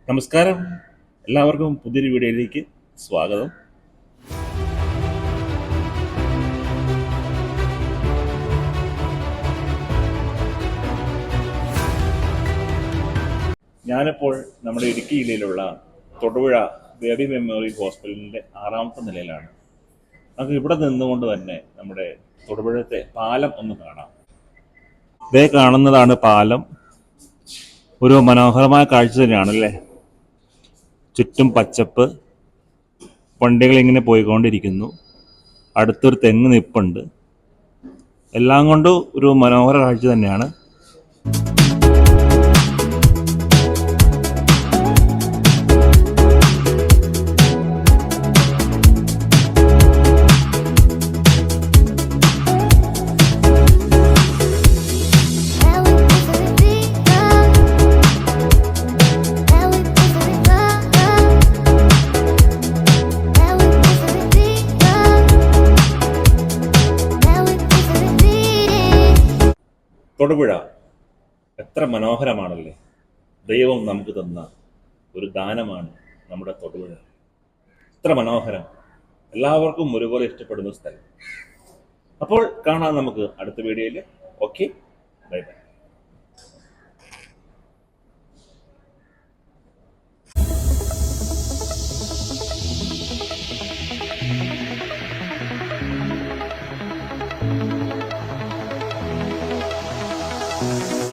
നമസ്കാരം. എല്ലാവർക്കും പുതിയൊരു വീഡിയോയിലേക്ക് സ്വാഗതം. ഞാനിപ്പോൾ നമ്മുടെ ഇടുക്കി ജില്ലയിലുള്ള തൊടുപുഴ ബേബി മെമ്മോറിയൽ ഹോസ്പിറ്റലിൻ്റെ 6ാമത്തെ നിലയിലാണ്. നമുക്ക് ഇവിടെ നിന്നുകൊണ്ട് തന്നെ നമ്മുടെ തൊടുപുഴത്തെ പാലം ഒന്ന് കാണാം. ഇതേ കാണുന്നതാണ് പാലം. ഒരു മനോഹരമായ കാഴ്ച തന്നെയാണല്ലേ. ചുറ്റും പച്ചപ്പ്, വണ്ടികൾ ഇങ്ങനെ പോയിക്കൊണ്ടിരിക്കുന്നു. അടുത്തൊരു തെങ്ങ് നിപ്പുണ്ട്. എല്ലാം കൊണ്ടും ഒരു മനോഹര കാഴ്ച തന്നെയാണ്. തൊടുപുഴ എത്ര മനോഹരമാണല്ലേ. ദൈവം നമുക്ക് തന്ന ഒരു ദാനമാണ് നമ്മുടെ തൊടുപുഴ. എത്ര മനോഹരം, എല്ലാവർക്കും ഒരുപോലെ ഇഷ്ടപ്പെടുന്ന സ്ഥലം. അപ്പോൾ കാണാം നമുക്ക് അടുത്ത വീഡിയോയിൽ. Okay, bye bye.